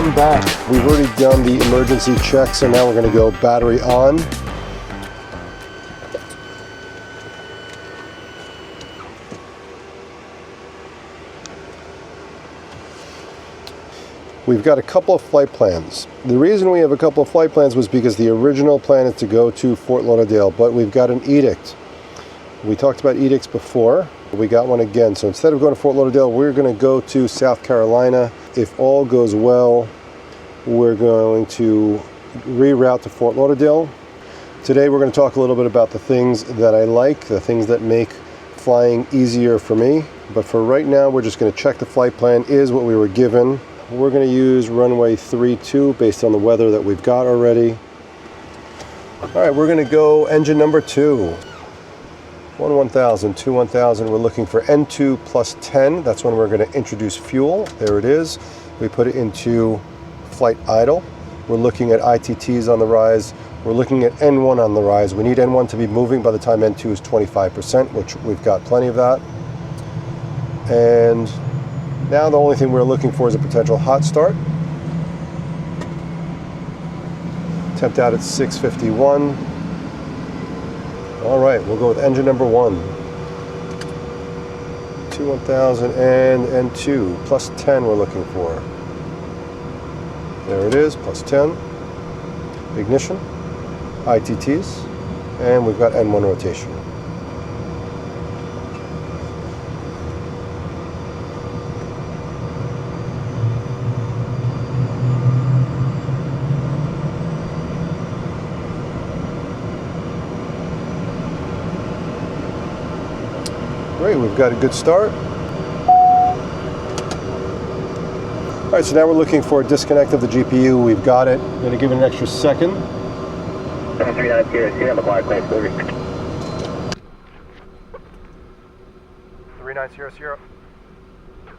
Welcome back. We've already done the emergency check, so now we're going to go battery on. We've got a couple of flight plans. The reason we have a couple of flight plans was because the original plan is to go to Fort Lauderdale, but we've got an edict. We talked about edicts before. We got one again. So instead of going to Fort Lauderdale, we're going to go to South Carolina. If all goes well, we're going to reroute to Fort Lauderdale. Today we're going to talk a little bit about the things that I like, the things that make flying easier for me. But for right now, we're just going to check the flight plan is what we were given. We're going to use runway 32 based on the weather that we've got already. All right, we're going to go engine number 2. 1000, 1000, we're looking for N2 plus 10. That's when we're going to introduce fuel. There it is. We put it into flight idle. We're looking at ITTs on the rise. We're looking at N1 on the rise. We need N1 to be moving by the time N2 is 25%, which we've got plenty of that. And now the only thing we're looking for is a potential hot start. Temp out at 651. All right, we'll go with engine number 1. 1000 and N2, plus 10 we're looking for. There it is, plus 10. Ignition, ITTs, and we've got N1 rotation. Great, we've got a good start. All right, so now we're looking for a disconnect of the GPU. We've got it. I'm going to give it an extra second. 739 Sierra McGuire, claim delivery. 39 Sierra Sierra.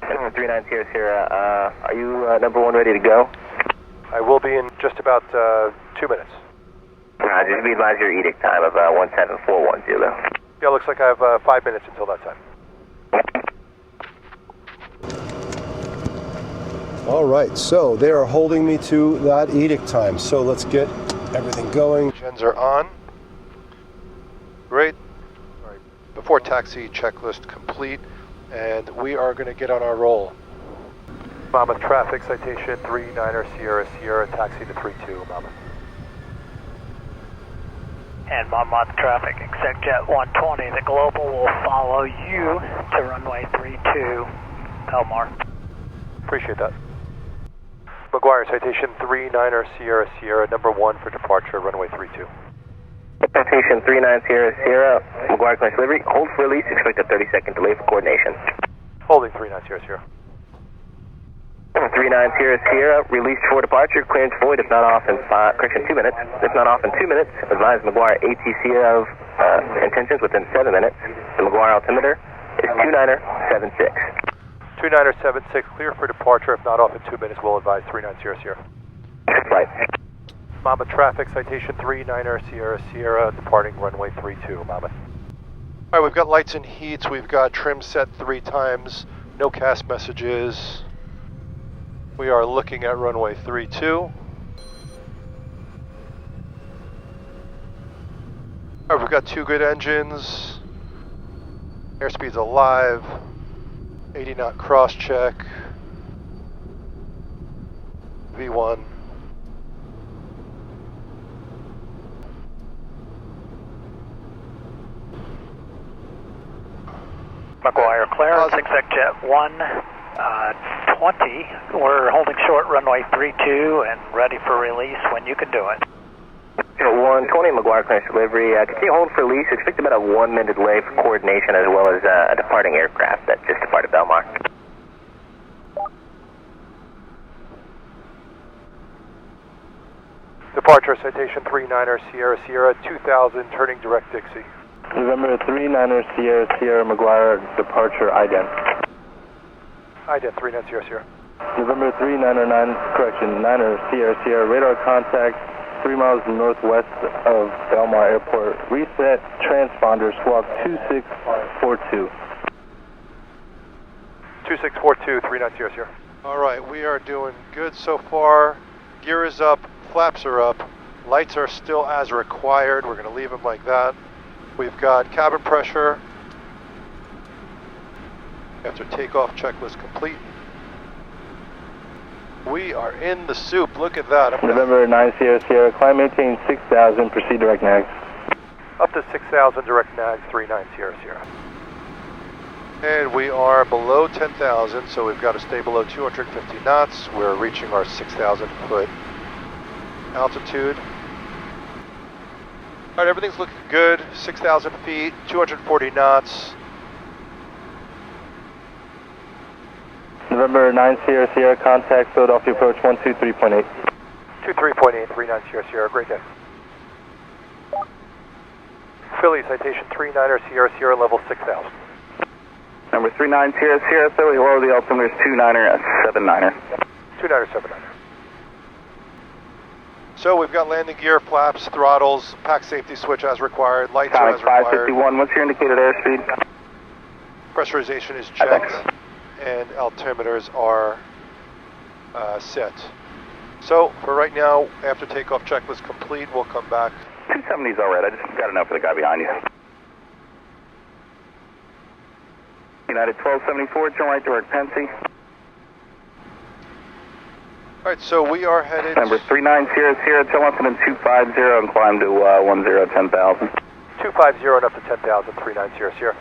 39 Sierra, are you number 1 ready to go? I will be in just about 2 minutes. Just be advised your edict time of 17410. Yeah, looks like I have 5 minutes until that time. All right, so they are holding me to that edict time. So let's get everything going. Gens are on. Great. All right, before taxi checklist complete, and we are going to get on our roll. Mama traffic citation 39 Sierra Sierra, taxi to 32, Mama. And Monmouth traffic, ExecJet 120, the Global will follow you to runway 32, Belmar. Appreciate that. McGuire, citation 39 Sierra Sierra, number 1 for departure, runway 32. Citation 39 Sierra Sierra, McGuire, claim delivery. Hold for release, expect a 30-second delay for coordination. Holding 39 Sierra Sierra. 39 Sierra Sierra, released for departure, clearance void if not off in 2 minutes. If not off in 2 minutes, advise McGuire ATC of intentions within 7 minutes. The McGuire altimeter is 2976. 2976, clear for departure. If not off in 2 minutes, we'll advise 39 Sierra Sierra. Right. Mama traffic, citation 39 Sierra Sierra, departing runway 32, Mama. All right, we've got lights and heats. We've got trim set 3 times. No cast messages. We are looking at runway 32. All right, we've got 2 good engines. Airspeed's alive. 80 knot cross check. V1. McGuire clearance, ExecJet 120. We're holding short runway 32 and ready for release when you can do it. 120, McGuire, clearance delivery. Continue hold for release. Expect about a 1 minute delay for coordination as well as a departing aircraft that just departed Belmar. Departure citation 39 Sierra Sierra 2000, turning direct Dixie. November 39 Sierra Sierra McGuire, departure IDEN. IDEN 39 Sierra Sierra. November 399, correction, 9 Sierra Sierra, radar contact 3 miles northwest of Belmar Airport. Reset transponder, swap 2642. 2642, 39 Sierra Sierra. All right, we are doing good so far. Gear is up, flaps are up, lights are still as required. We're going to leave them like that. We've got cabin pressure. After takeoff checklist complete. We are in the soup. Look at that. November 9 Sierra Sierra, climb maintain 6,000, proceed direct nags. Up to 6,000 direct nags, 39 Sierra Sierra. And we are below 10,000, so we've got to stay below 250 knots. We're reaching our 6,000 foot altitude. All right, everything's looking good. 6,000 feet, 240 knots. November 9 Sierra Sierra, contact Philadelphia approach 123.8. 23.8, 39 Sierra Sierra, great day. Philly, citation 39er Sierra Sierra, level 6,000. Number 39 Sierra Sierra, Philly, hello, the altimeter is 29er, 79er. 29er, 79er. So we've got landing gear, flaps, throttles, pack safety switch as required, lights are as required. 551, what's your indicated airspeed? Pressurization is checked, and altimeters are set. So for right now, after takeoff checklist complete, we'll come back. 270's all right, I just got to know for the guy behind you. United 1274, turn right direct Pensy. All right, so we are headed... Number 39 Sierra Sierra, turn left and then 250 and climb to 10, 10,000. 250 and up to 10,000, 39 Sierra Sierra.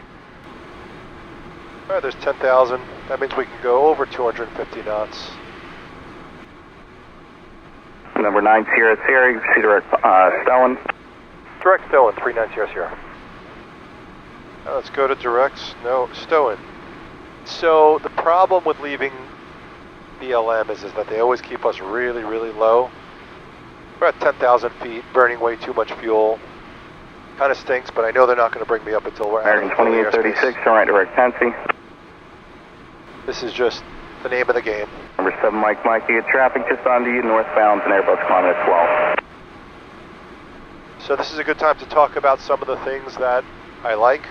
All right, there's 10,000. That means we can go over 250 knots. Number 9 Sierra Sierra, you can see direct Stowen. Direct Stowen, 39 Sierra Sierra. Now let's go to direct Stowen. So the problem with leaving BLM is that they always keep us really, really low. We're at 10,000 feet, burning way too much fuel. Kind of stinks, but I know they're not going to bring me up until we're out of the American 2836, turn right direct Pensy. This is just the name of the game. Number 7 Mike, you get traffic just onto you, northbound, and Airbus climbing at 12. So this is a good time to talk about some of the things that I like,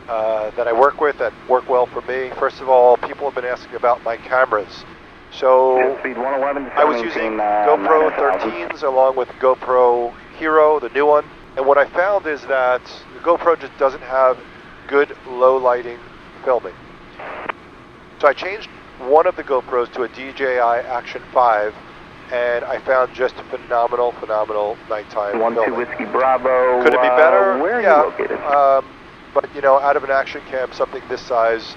that I work with, that work well for me. First of all, people have been asking about my cameras. So Speed 111, I was using GoPro 13s along with GoPro Hero, the new one. And what I found is that the GoPro just doesn't have good low lighting filming. So I changed one of the GoPros to a DJI Action 5, and I found just phenomenal nighttime filming. 12 Whiskey Bravo. Could it be better? Where are yeah, you located? But you know, out of an action cam, something this size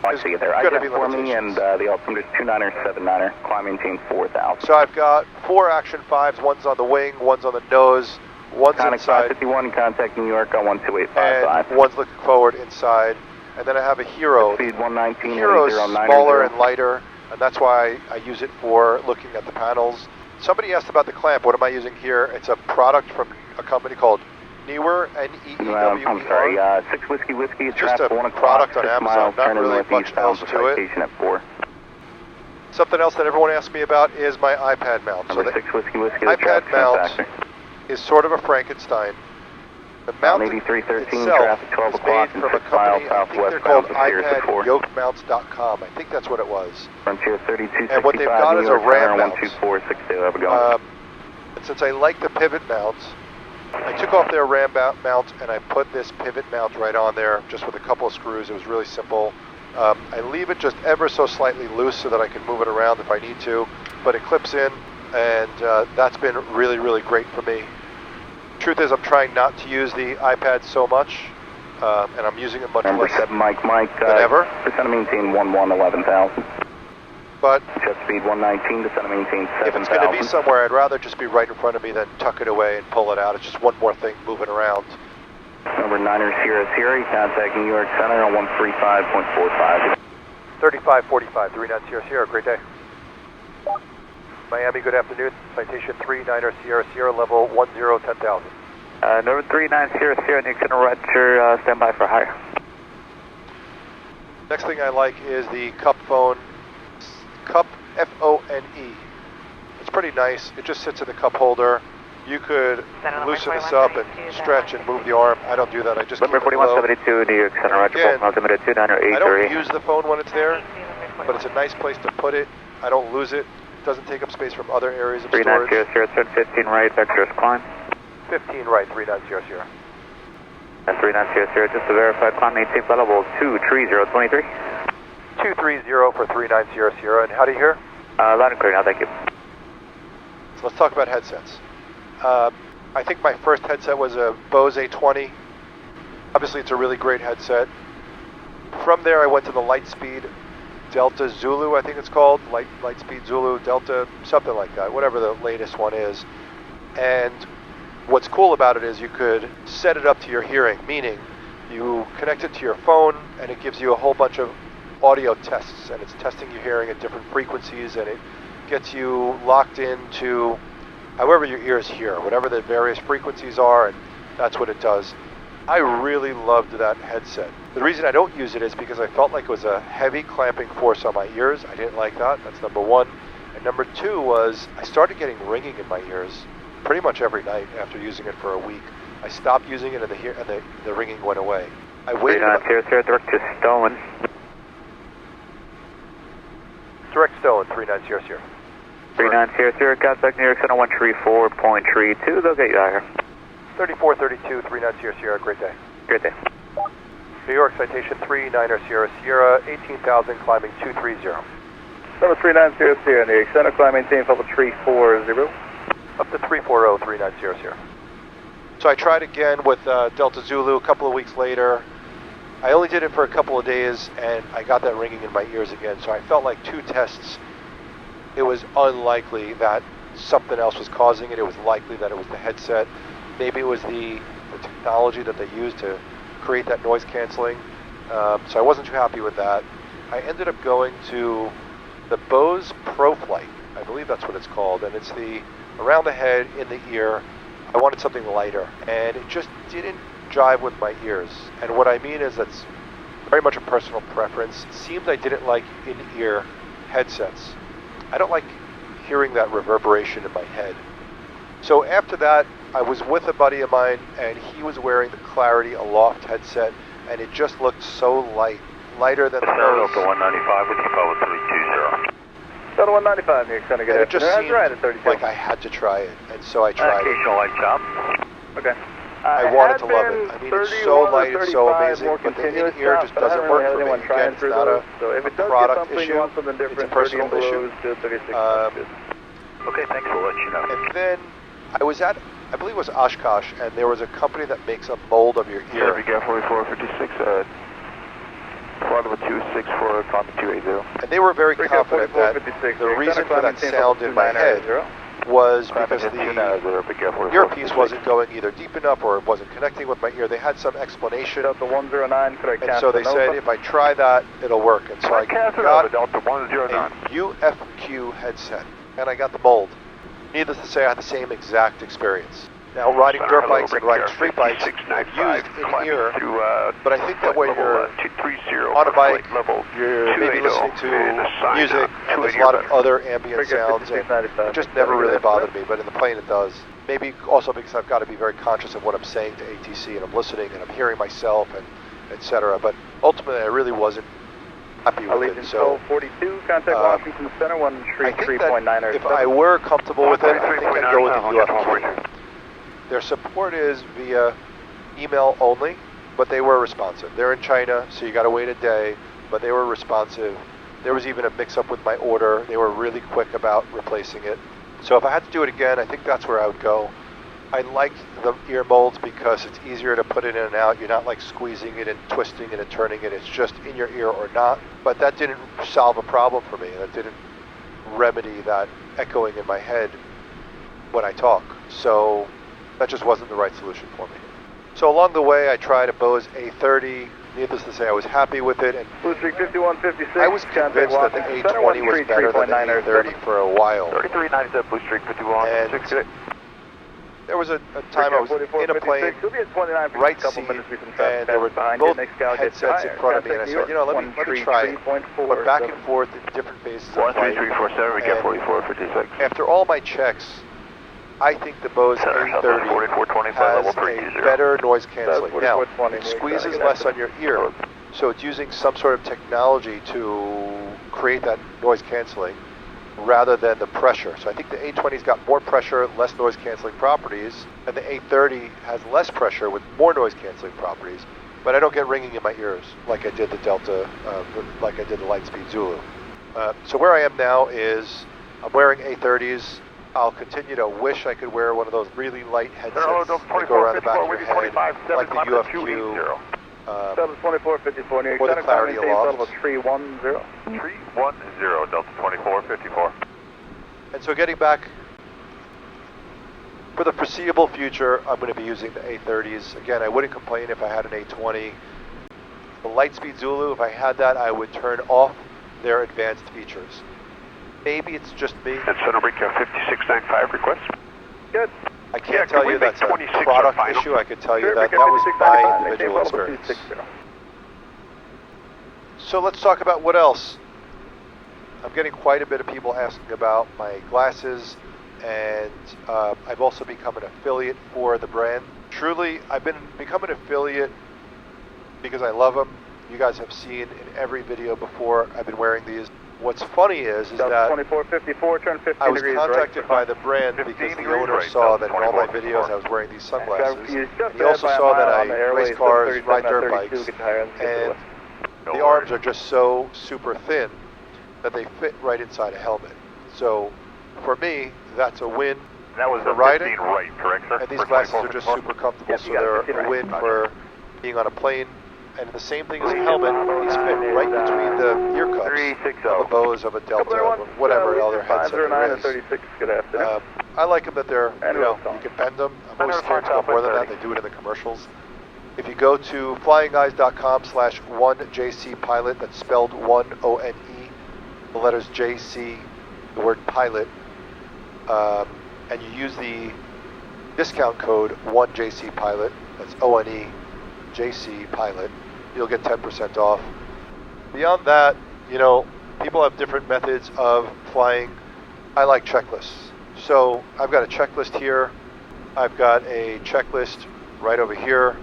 I see it there. I got for me, and the altimeter is 29er, 79er. Climb maintain 4,000. So I've got 4 Action 5s. One's on the wing, one's on the nose, one's Contact inside. 551, contact New York on 12855. And one's looking forward inside. And then I have a Hero. Speed 119, The Hero is smaller and lighter, and that's why I use it for looking at the panels. Somebody asked about the clamp. What am I using here? It's a product from a company called Neewer, N-E-E-W-E-R. I'm sorry, 6 Whiskey, It's just a product on Amazon, not really much else to it. At 4. Something else that everyone asks me about is my iPad mount. Number So 6 Whiskey, iPad mount is sort of a Frankenstein. The mount itself traffic 12 is made made from a company, I think they're called iPadYokemounts.com. I think that's what it was. Frontier 3265, and what they've got is a RAM mount. 12462, have a go. And since I like the pivot mount, I took off their RAM mount and I put this pivot mount right on there just with a couple of screws. It was really simple. I leave it just ever so slightly loose so that I can move it around if I need to, but it clips in, and that's been really, really great for me. Truth is, I'm trying not to use the iPad so much, and I'm using it much Number less 7 Mike, than ever. Descend to maintain 11,000. But jet speed 119, descend to maintain 7,000. if it's going to be somewhere, I'd rather just be right in front of me than tuck it away and pull it out. It's just one more thing moving around. Number 9er Sierra Sierra, contact New York Center on 135.45. 3545, 39 Sierra Sierra, great day. Miami, good afternoon. Citation 39er Sierra Sierra, level 10, 10,000. Number 39 Sierra Sierra, Nixon, Roger, stand by for hire. Next thing I like is the Cup phone, Cup F-O-N-E. It's pretty nice. It just sits in the cup holder. You could loosen this up and stretch and move the arm. I don't do that. I just keep it low. Number 4172, New York Center, Roger, altimeter 29er, I don't use the phone when it's there. but it's a nice place to put it. I don't lose it. It doesn't take up space from other areas of storage. 3900, turn 15 right, vector's climb. 15 right, 3900. And 3900, just to verify, climb maintain flight level 23023. 230 for 3900, and how do you hear? Loud and clear now, thank you. So let's talk about headsets. I think my first headset was a Bose A20. Obviously, it's a really great headset. From there, I went to the LightSpeed Delta Zulu, I think it's called. LightSpeed Zulu Delta, something like that, whatever the latest one is. And what's cool about it is you could set it up to your hearing, meaning you connect it to your phone and it gives you a whole bunch of audio tests, and it's testing your hearing at different frequencies, and it gets you locked into however your ears hear, whatever the various frequencies are, and that's what it does. I really loved that headset. The reason I don't use it is because I felt like it was a heavy clamping force on my ears. I didn't like that. That's number one. And number two was I started getting ringing in my ears pretty much every night after using it for a week. I stopped using it and the ringing went away. I waited. 3900, direct to Stolen. Direct Stolen, 3900. 3900, contact New York Center 134.32, they'll get you out here. 3432, 3900, great day. Great day. New York Citation 3, 90 Sierra, 18,000, climbing 230. Number 3900, New York Center, climb maintain level 340. Up to 340, 3900. So I tried again with Delta Zulu a couple of weeks later. I only did it for a couple of days and I got that ringing in my ears again. So I felt like two tests, it was unlikely that something else was causing it. It was likely that it was the headset. Maybe it was the technology that they used to create that noise canceling. So I wasn't too happy with that. I ended up going to the Bose ProFlight. I believe that's what it's called. And it's the around the head, in the ear. I wanted something lighter. And it just didn't jive with my ears. And what I mean is that's very much a personal preference. It seemed I didn't like in-ear headsets. I don't like hearing that reverberation in my head. So after that, I was with a buddy of mine, and he was wearing the Clarity Aloft headset, and it just looked so light, lighter than the Bose. Delta 195 with you, Papa 320. Delta 195, New York Center, And it just seemed right at 32. like I had to try it, and so I tried it. Occasional light chop. Okay. I wanted to love it. I mean, it's so light, it's so amazing, but the in-ear just doesn't work for me. Again, it's not a product issue, it's a personal issue. Okay, thanks, we'll let you know. And then I was at, I believe it was Oshkosh, and there was a company that makes a mold of your ear. Gap 4456, flight level 264, climbing 280. And they were very confident that the reason for that sound in my head was because the earpiece wasn't going either deep enough or it wasn't connecting with my ear. They had some explanation. Delta 109, could I And so they said if I try that, it'll work. And so I got Delta 109. a UFQ headset, and I got the mold. Needless to say, I had the same exact experience. Now, riding dirt bikes and riding street bikes, I've used in-ear, but I think that when you're on a bike, you're maybe listening to music, and there's a lot of other ambient sounds, and it just never really bothered me, but in the plane it does. Maybe also because I've got to be very conscious of what I'm saying to ATC, and I'm listening, and I'm hearing myself, and etc. But ultimately, I really wasn't happy with it. So 42, contact Washington Center, I think that if I were comfortable with it, I think I'd go with the UFQ. Their support is via email only, but they were responsive. They're in China, so you got to wait a day, but they were responsive. There was even a mix-up with my order. They were really quick about replacing it. So if I had to do it again, I think that's where I would go. I like the ear molds because it's easier to put it in and out. You're not like squeezing it and twisting it and turning it. It's just in your ear or not. But that didn't solve a problem for me. That didn't remedy that echoing in my head when I talk. So that just wasn't the right solution for me. So along the way, I tried a Bose A30. Needless to say, I was happy with it. And Blue Streak 5156. I was convinced that the A20 was better than the A30 for a while. 3397 Blue Streak 5156. And there was a time I was in a plane, right seat, and there were both headsets in front of me, and I said, you know, let me try it. Went back and forth in different phases of flight. 13347, we get 4456. After all my checks, I think the Bose A30 has a better noise canceling. Now, it squeezes less on your ear, so it's using some sort of technology to create that noise canceling rather than the pressure. So I think the A20's got more pressure, less noise canceling properties, and the A30 has less pressure with more noise canceling properties, but I don't get ringing in my ears like I did the Delta, like I did the LightSpeed Zulu. So where I am now is I'm wearing A30s. I'll continue to wish I could wear one of those really light headsets that go around the back of your head, like the UFQ. 72454, near or the Clarity Aloft. level 310. 310, Delta 2454. And so getting back, for the foreseeable future, I'm going to be using the A30s. Again, I wouldn't complain if I had an A20. The LightSpeed Zulu, if I had that, I would turn off their advanced features. Maybe it's just me. And Centerbreak 5695 request. Good. I can't tell you that's a product issue. I could tell you that was my individual experience. So let's talk about what else. I'm getting quite a bit of people asking about my glasses, and I've also become an affiliate for the brand. Truly, I've become an affiliate because I love them. You guys have seen in every video before I've been wearing these. What's funny is that 2454, turn 15 I was degrees contacted by the brand because the owner saw that in all my videos I was wearing these sunglasses. And he also saw that I race cars, ride dirt bikes, and the arms are just so super thin that they fit right inside a helmet. So for me, that's a win That was for a riding. 15 right, correct, sir? And these glasses are just super comfortable, so they're a win for being on a plane. And the same thing as a helmet, these fit right between the ear cups of a Bose, of a Delta, whatever other headset there is. I like them that they're, you can bend them. I'm always scared to go more than that. They do it in the commercials. If you go to flyingeyes.com/1JCPilot, that's spelled 1-O-N-E, the letters JC, the word pilot, and you use the discount code 1JCPilot, that's O-N-E, JC Pilot, you'll get 10% off. Beyond that, people have different methods of flying. I like checklists. So I've got a checklist here. I've got a checklist right over here.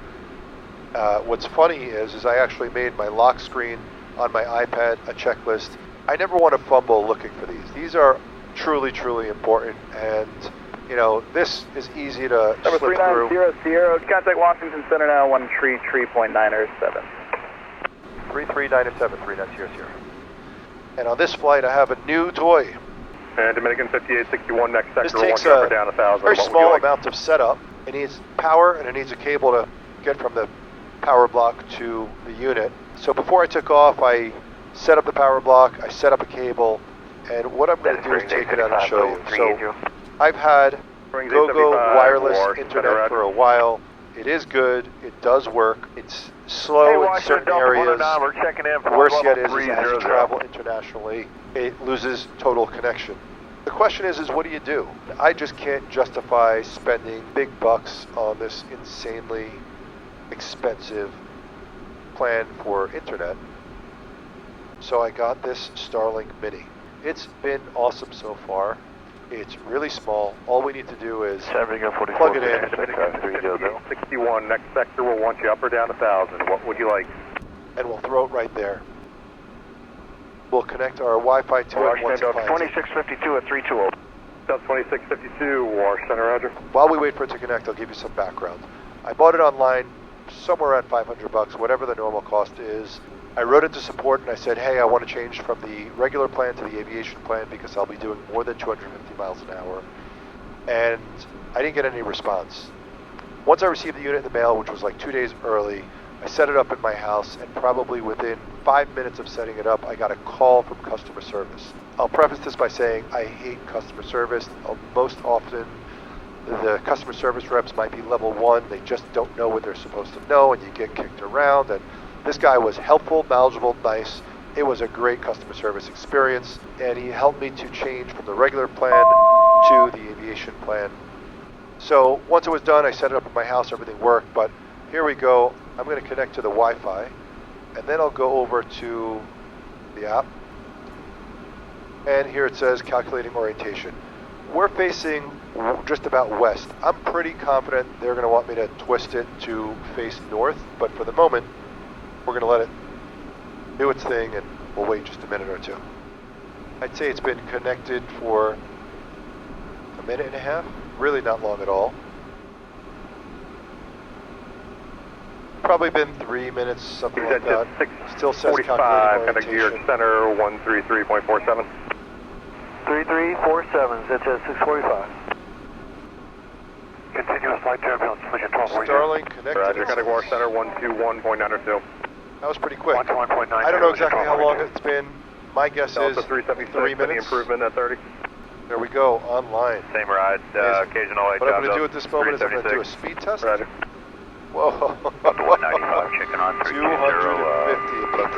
What's funny is I actually made my lock screen on my iPad a checklist. I never want to fumble looking for these. These are truly, truly important, and this is easy to Number slip through. 3900, contact Washington Center now, 133.907. 33907, 3900. And on this flight, I have a new toy. And Dominican 5861, next sector, This takes a very small amount of setup. It needs power, and it needs a cable to get from the power block to the unit. So before I took off, I set up the power block, I set up a cable, and what I'm going to do is take it out and show you. So I've had go-go wireless internet for a while. It is good. It does work. It's slow in certain areas. We're checking in for Worse yet is level as you 300. travel internationally, it loses total connection. The question is what do? I just can't justify spending big bucks on this insanely expensive plan for internet. So I got this Starlink Mini. It's been awesome so far. It's really small. All we need to do is plug it in. 61, next sector will want you up or down 1,000. What would you like? And we'll throw it right there. We'll connect our Wi-Fi to it once it finds it. 2652 at 320. Delta 2652, Wash Center, Roger. While we wait for it to connect, I'll give you some background. I bought it online, somewhere around $500, whatever the normal cost is. I wrote into support and I said, hey, I want to change from the regular plan to the aviation plan because I'll be doing more than 250 miles an hour. And I didn't get any response. Once I received the unit in the mail, which was like 2 days early, I set it up in my house, and probably within 5 minutes of setting it up, I got a call from customer service. I'll preface this by saying I hate customer service. Most often, the customer service reps might be level 1. They just don't know what they're supposed to know, and you get kicked around. And this guy was helpful, knowledgeable, nice. It was a great customer service experience, and he helped me to change from the regular plan to the aviation plan. So once it was done, I set it up in my house, everything worked, but here we go. I'm going to connect to the Wi-Fi, and then I'll go over to the app, and here it says calculating orientation. We're facing just about west. I'm pretty confident they're going to want me to twist it to face north, but for the moment, we're going to let it do its thing, and we'll wait just a minute or two. I'd say it's been connected for a minute and a half. Really not long at all. Probably been 3 minutes, something like that. Still says 45, calculating contact New York orientation. Center 133.47. 3347, that's at 645. Continuous flight turbulence, push it 12. Starlink connected. Roger, contact War Center 121.902. That was pretty quick. 121.9. I don't know exactly how long it's been. My guess is Delta 376, 3 any minutes. improvement at 30? There we go, online. Same ride, Amazing. occasional light What I'm jobs going to do up, at this moment is I'm going to do a 376. speed test. Roger. Whoa. Delta 195, checking on 250.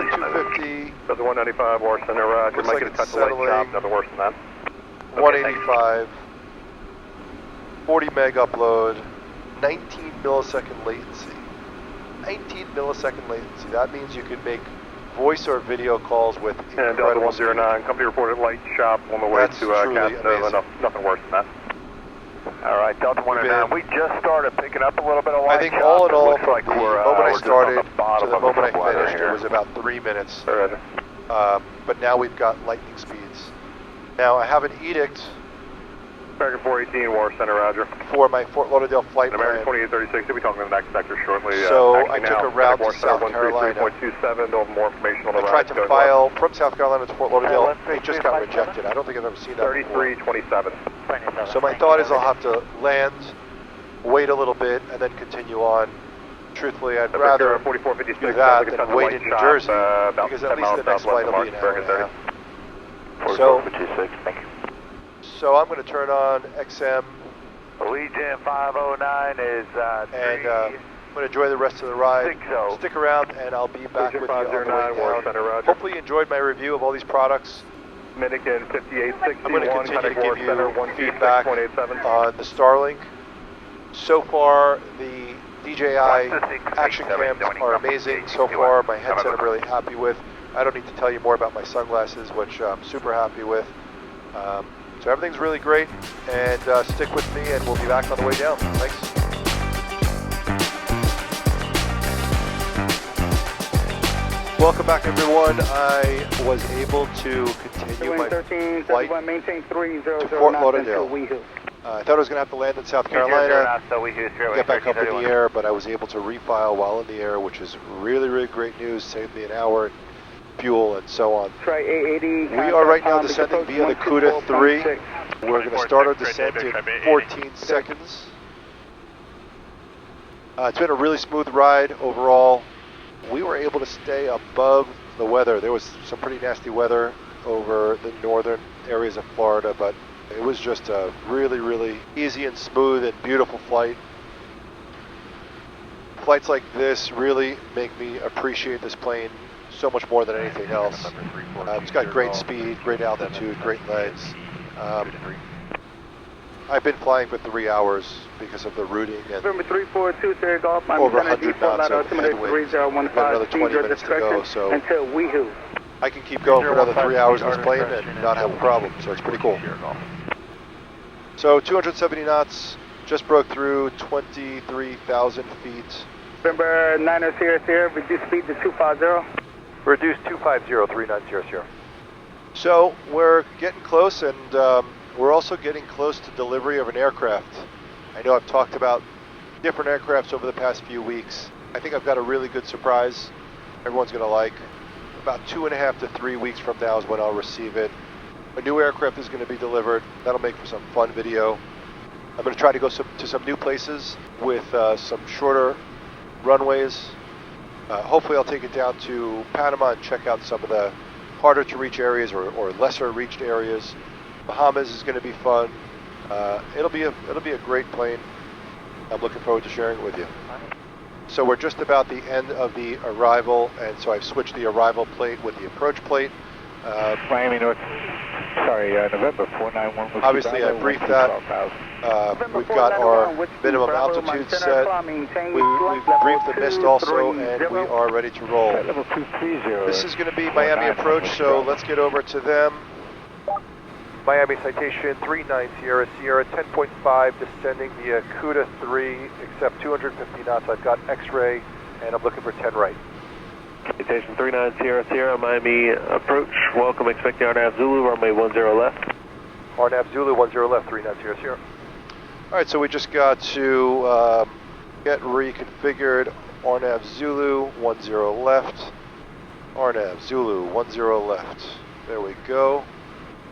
250. Delta 195, War Center, Roger. Looks Might like get a it's touch of light settling. chop, nothing worse than that. 185. 40 meg upload. 19 millisecond latency. 19 millisecond latency. That means you can make voice or video calls with And Delta incredible speed. 109, company reported light chop on the way That's to truly Casanova. amazing. Nothing worse than that. All right, Delta 109, we just started picking up a little bit of light I think chop. all in It all, looks from like the we're moment I just on started the bottom to the of moment I subweather finished, here. it was about 3 minutes. Roger. But now we've got lightning speeds. Now I have an edict American 418, War Center, Roger. for my Fort Lauderdale flight American plan. 2836, we'll be talking to the next sector shortly. So Actually I took now, a route War to Center South Carolina. 133.27, they'll have more information on the I ride. tried to going file from South Carolina to Fort Lauderdale. let's It just got rejected. I don't think I've ever seen that before. 3327. So my thought is I'll have to land, wait a little bit, and then continue on. Truthfully, I'd rather 4456, do that than wait in New Jersey, because at least the next flight will be an hour and a half. So, thank you. so I'm going to turn on XM, Legion 509 is and I'm going to enjoy the rest of the ride. 360. Stick around, and I'll be back with you on the way 509, War down. Center, Roger. Hopefully you enjoyed my review of all these products. Dominican 5861, I'm going to continue to War give Center you feedback 126.87. on the Starlink. So far, the DJI Action cams are amazing. So far, my headset I'm really happy with. I don't need to tell you more about my sunglasses, which I'm super happy with. So everything's really great, and stick with me, and we'll be back on the way down. Thanks. Welcome back, everyone. I was able to continue my flight to Fort Lauderdale. I thought I was going to have to land in South Carolina, get back up in the air, but I was able to refile while in the air, which is really, really great news. Saved me an hour in fuel and so on. We are right now descending via the CUDA 3. We're going to start our descent in 14 seconds. It's been a really smooth ride overall. We were able to stay above the weather. There was some pretty nasty weather over the northern areas of Florida, but it was just a really, really easy and smooth and beautiful flight. Flights like this really make me appreciate this plane so much more than anything else. It's got great speed, great altitude, great legs. I've been flying for 3 hours because of the routing and November 342, Sierra Golf. over 100 knots of headwind. We've got another 20 minutes to go, so until WeHoo. I can keep going for another 3 hours in this plane and not have a problem, so it's pretty cool. So 270 knots, just broke through 23,000 feet. November 90 Sierra, reduce speed to 250. Reduce 250-3900. So we're getting close, and we're also getting close to delivery of an aircraft. I know I've talked about different aircrafts over the past few weeks. I think I've got a really good surprise everyone's going to like. About 2.5 to 3 weeks from now is when I'll receive it. A new aircraft is going to be delivered. That'll make for some fun video. I'm going to try to go to some new places with some shorter runways. Hopefully I'll take it down to Panama and check out some of the harder to reach areas or lesser reached areas. Bahamas is going to be fun. It'll be a great plane. I'm looking forward to sharing it with you. So we're just about the end of the arrival, and so I've switched the arrival plate with the approach plate. Miami North, November 491. Obviously, I briefed that. We've got our minimum altitude set. We've briefed the mist also, and we are ready to roll. This is going to be Miami approach, so let's get over to them. Miami Citation 39 Sierra, Sierra 10.5, descending via CUDA 3, except 250 knots. I've got X-ray, and I'm looking for 10 right. Citation 39 Sierra Sierra, Miami approach. Welcome, expect the RNAV Zulu, runway 10 left. RNAV Zulu 10 left, 39 Sierra Sierra. All right, so we just got to get reconfigured. RNAV Zulu 10 left. RNAV Zulu 10 left. There we go.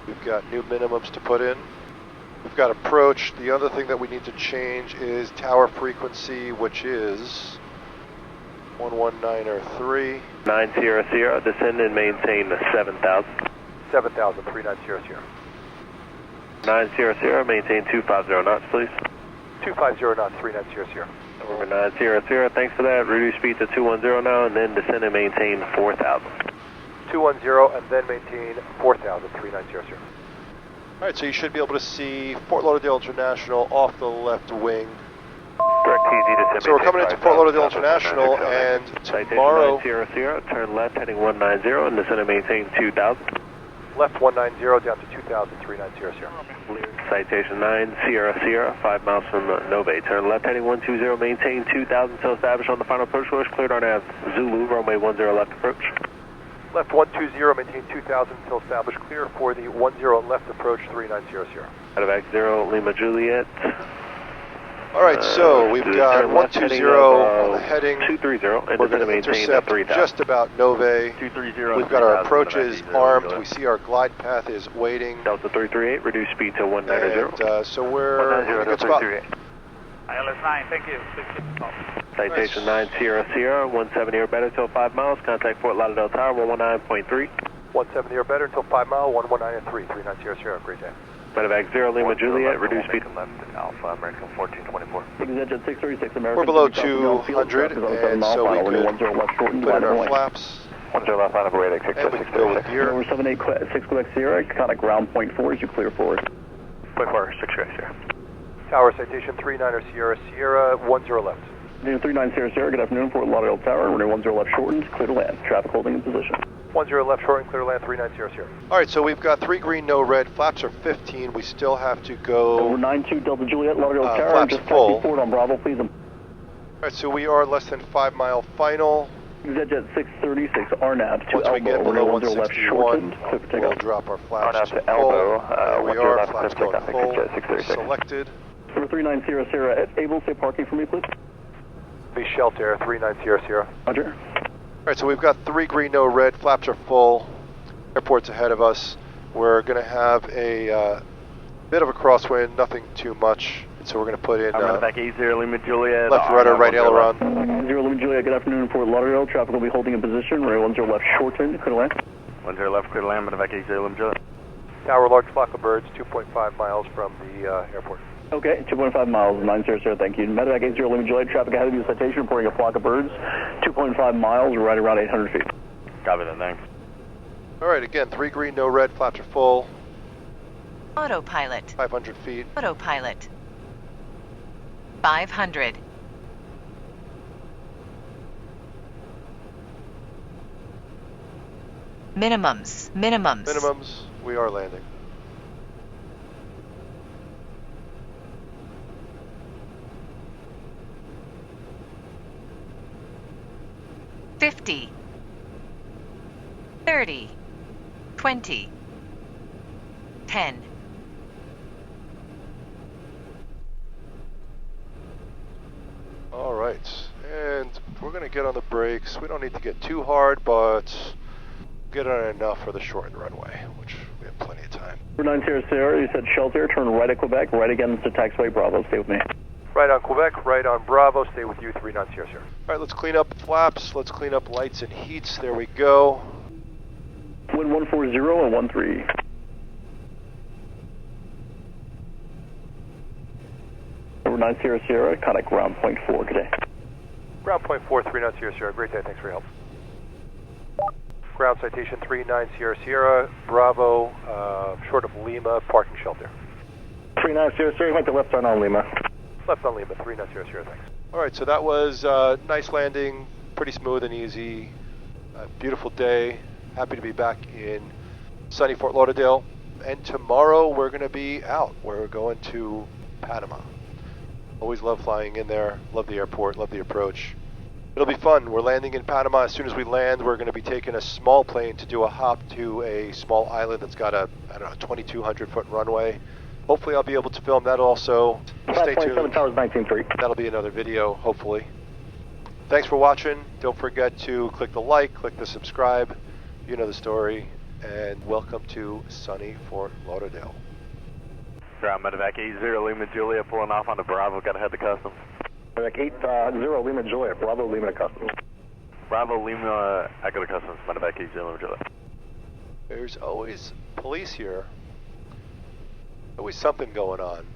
We've got new minimums to put in. We've got approach. The other thing that we need to change is tower frequency, which is 11903. 9 Sierra Sierra, descend and maintain 7,000. 7,000, 39 Sierra Sierra. 9 Sierra Sierra, maintain 250 knots, please. 250 knots, 39 Sierra Sierra. Over 9 Sierra Sierra, thanks for that. Reduce speed to 210 now, and then descend and maintain 4,000. 210 and then maintain 4,000, 39 Sierra Sierra. All right, so you should be able to see Fort Lauderdale International off the left wing. Direct TZ to So we're coming into Fort Lauderdale International, and tomorrow... Sierra Sierra, turn left heading 190 and descend and maintain 2,000. Left 190 down to 2,000, 39 Sierra Sierra. Citation 9 Sierra Sierra, 5 miles from Nove. Turn left heading 120, maintain 2,000 till established on the final approach course. Cleared on Zulu, runway 10 left approach. Left 120, maintain 2,000 until established. Clear for the 10 left approach, 39 Sierra Sierra. Out of X 0, Lima Juliet. All right, so we've got 120 on the heading. 230, and we're going to intercept 3,000. just about Nove. 230. We've got our approaches armed. We see our glide path is waiting. Delta 338, reduce speed to 190. And so we're in a good spot. ILS 9, thank you. Citation 9 Sierra Sierra, 170 or better till 5 miles. Contact Fort Lauderdale Tower, 119.3. 170 or better until 5 mile, 119.3, 39 Sierra Sierra. Great day. Medevac 0 Lima Juliet, reduce speed. Left Alpha, American 1424. EDCT 636 American. We're below 200, and so we could put in our flaps. 10 left on over radix, And we can go with gear. Over 786 Quebec Sierra, contact ground point 4 as you clear forward. Point 4, 6 Sierra. Tower citation 39 Sierra Sierra, 10 left. 39 Sierra Sierra, good afternoon, Fort Lauderdale Tower, runway 10 left shortened, clear to land. Traffic holding in position. 10 left short and clear land, 39 Sierra Sierra. All right, so we've got 3 green, no red. Flaps are 15. We still have to go. Over 92 Delta Juliet, Lauderdale Tower, flaps just full. taxi forward on Bravo, please. All right, so we are less than 5 mile final. EasyJet 636 RNAV to Once we get Elbow, below runway 10 left 161, shortened, clear for we'll takeoff. drop our flaps RNAV to to full. Elbow, There we 10 are, left, flaps clear going for full. takeoff, 636. Selected. Number 39 Sierra Sierra, able to say parking for me, please? Be shelter, 39 Sierra Sierra. Roger. All right, so we've got 3 green, no red. Flaps are full. Airport's ahead of us. We're going to have a bit of a crosswind, nothing too much. So we're going to put in back 80 Lima Juliet. left rudder, right aileron. 0 Lima Juliet, good afternoon, Fort Lauderdale. Traffic will be holding in position. Runway 10 left shortened, clear to land. 10 left, clear to land, back 80 Lima Juliet. Tower, large flock of birds, 2.5 miles from the airport. Okay, 2.5 miles, 9 Sierra Sierra, thank you. Medevac 80 Lima Juliet, traffic ahead of you, citation, reporting a flock of birds, 2.5 miles, right around 800 feet. Copy that, thanks. All right, again, 3 green, no red. Flaps are full. Autopilot. 500 feet. Autopilot. 500. Minimums. Minimums. We are landing. $50. 30. 20. 10. All right, and we're going to get on the brakes. We don't need to get too hard, but get on enough for the shortened runway, which we have plenty of time. 9 Sierra Sierra, you said shelter, turn right at Quebec, right against the taxiway Bravo, stay with me. Right on Quebec, right on Bravo, stay with you, 39 Sierra Sierra. All right, let's clean up flaps. Let's clean up lights and heats. There we go. Wind 140 and 13. Over 9 Sierra Sierra, contact ground point 4, good day. Ground point 4, 39 Sierra Sierra, great day, thanks for your help. Ground citation 39 Sierra Sierra, Bravo, short of Lima, parking shelter. 39 Sierra Sierra, went to left turn on Lima. Left on Lima, 39 Sierra Sierra, thanks. All right, so that was a nice landing, pretty smooth and easy. A beautiful day. Happy to be back in sunny Fort Lauderdale. And tomorrow we're going to be out. We're going to Panama. Always love flying in there. Love the airport. Love the approach. It'll be fun. We're landing in Panama. As soon as we land, we're going to be taking a small plane to do a hop to a small island that's got a, I don't know, 2,200 foot runway. Hopefully I'll be able to film that also. Stay tuned. Towers 19.3. That'll be another video, hopefully. Thanks for watching. Don't forget to click the like, click the subscribe. You know the story. And welcome to sunny Fort Lauderdale. Ground medevac 80 Lima Juliet pulling off on the Bravo. Got to head to customs. Medevac 80 Lima Juliet, Bravo Lima to customs. Bravo Lima, Echo to customs. Medevac 80 Lima Juliet. There's always police here. Always something going on.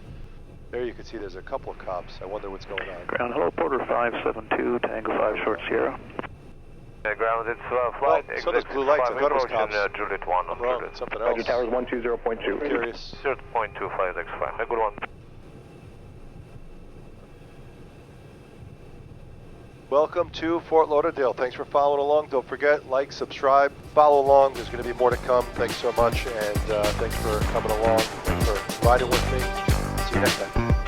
There you can see there's a couple of cops. I wonder what's going on. Ground, hello, Porter 572, Tango 5 Short Sierra. Ground, it's flight. So there's blue lights. I thought it was cops. Juliet 1 I'm wrong. It's something else. Roger, Towers 120.2. Curious. 0.25, that's fine. A good one. Welcome to Fort Lauderdale. Thanks for following along. Don't forget, like, subscribe, follow along. There's going to be more to come. Thanks so much, and thanks for coming along. Thanks for riding with me. See you next time.